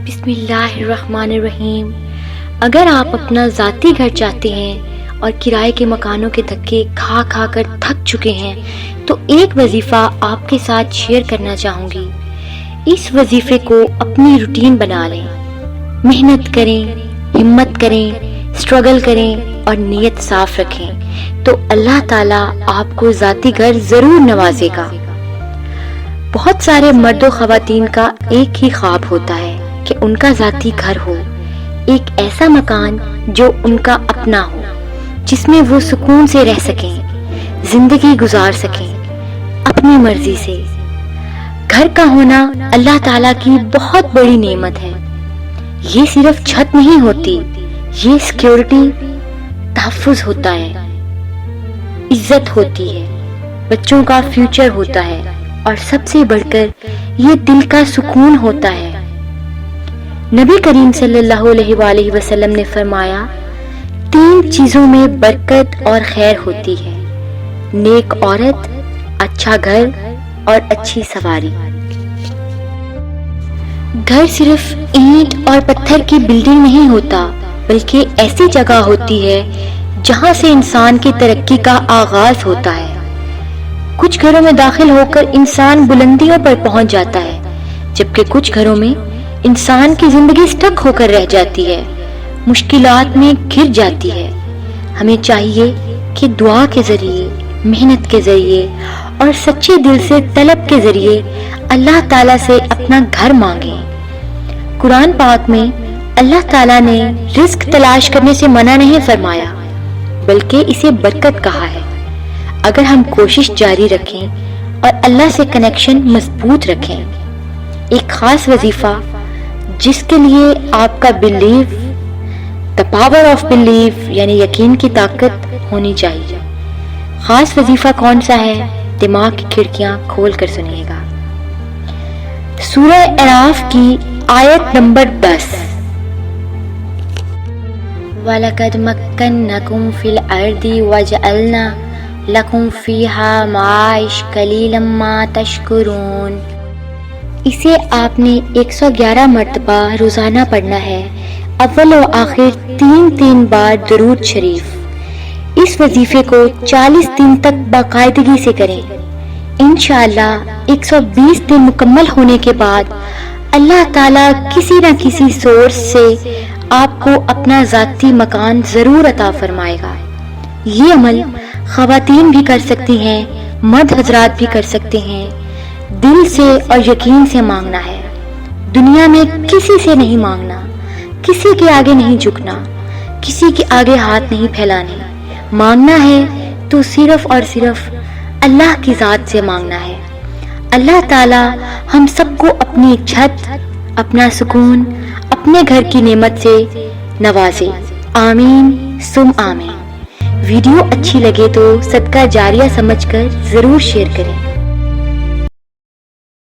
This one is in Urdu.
بسم اللہ الرحمن الرحیم۔ اگر آپ اپنا ذاتی گھر چاہتے ہیں اور کرائے کے مکانوں کے دھکے کھا کھا کر تھک چکے ہیں تو ایک وظیفہ آپ کے ساتھ شیئر کرنا چاہوں گی۔ اس وظیفے کو اپنی روٹین بنا لیں، محنت کریں، ہمت کریں، اسٹرگل کریں اور نیت صاف رکھیں تو اللہ تعالیٰ آپ کو ذاتی گھر ضرور نوازے گا۔ بہت سارے مرد و خواتین کا ایک ہی خواب ہوتا ہے کہ ان کا ذاتی گھر ہو، ایک ایسا مکان جو ان کا اپنا ہو، جس میں وہ سکون سے رہ سکیں، زندگی گزار سکیں اپنی مرضی سے۔ گھر کا ہونا اللہ تعالیٰ کی بہت بڑی نعمت ہے۔ یہ صرف چھت نہیں ہوتی، یہ سیکیورٹی، تحفظ ہوتا ہے، عزت ہوتی ہے، بچوں کا فیوچر ہوتا ہے اور سب سے بڑھ کر یہ دل کا سکون ہوتا ہے۔ نبی کریم صلی اللہ علیہ وآلہ وسلم نے فرمایا، 3 چیزوں میں برکت اور خیر ہوتی ہے: نیک عورت، اچھا گھر اور اچھی سواری۔ گھر صرف اینٹ اور پتھر کی بلڈنگ نہیں ہوتا، بلکہ ایسی جگہ ہوتی ہے جہاں سے انسان کی ترقی کا آغاز ہوتا ہے۔ کچھ گھروں میں داخل ہو کر انسان بلندیوں پر پہنچ جاتا ہے، جبکہ کچھ گھروں میں انسان کی زندگی سٹک ہو کر رہ جاتی ہے، مشکلات میں گر جاتی ہے۔ ہمیں چاہیے کہ دعا کے ذریعے، محنت کے ذریعے اور سچے دل سے طلب کے ذریعے اللہ تعالیٰ سے اپنا گھر مانگیں۔ قرآن پاک میں اللہ تعالیٰ نے رزق تلاش کرنے سے منع نہیں فرمایا، بلکہ اسے برکت کہا ہے۔ اگر ہم کوشش جاری رکھیں اور اللہ سے کنیکشن مضبوط رکھیں، ایک خاص وظیفہ جس کے لیے آپ کا blue, the power of believe یعنی یقین کی طاقت ہونی چاہیے۔ خاص وظیفہ کون سا ہے؟ دماغ کی کھڑکیاں کھول کر سنیے گا۔ سورہ اعراف کی آیت نمبر 10۔ وَلَقَدْ مَكَّنَّاكُمْ فِي الْأَرْضِ وَجَعَلْنَا لَكُمْ فِيهَا مَعَائِشَ قَلِيلًا مَا تَشْكُرُونَ۔ اسے آپ نے 111 مرتبہ روزانہ پڑھنا ہے، اول و آخر 3 بار درود شریف۔ اس وظیفے کو 40 دن تک باقاعدگی سے کریں۔ انشاءاللہ 120 دن مکمل ہونے کے بعد اللہ تعالیٰ کسی نہ کسی سورس سے آپ کو اپنا ذاتی مکان ضرور عطا فرمائے گا۔ یہ عمل خواتین بھی کر سکتی ہیں، مرد حضرات بھی کر سکتے ہیں۔ دل سے اور یقین سے مانگنا ہے، دنیا میں کسی سے نہیں مانگنا، کسی کے آگے نہیں جھکنا، کسی کے آگے ہاتھ نہیں پھیلانے۔ مانگنا ہے تو صرف اور صرف اللہ کی ذات سے مانگنا ہے۔ اللہ تعالیٰ ہم سب کو اپنی چھت، اپنا سکون، اپنے گھر کی نعمت سے نوازے۔ آمین ثم آمین۔ ویڈیو اچھی لگے تو صدقہ جاریہ سمجھ کر ضرور شیئر کریں۔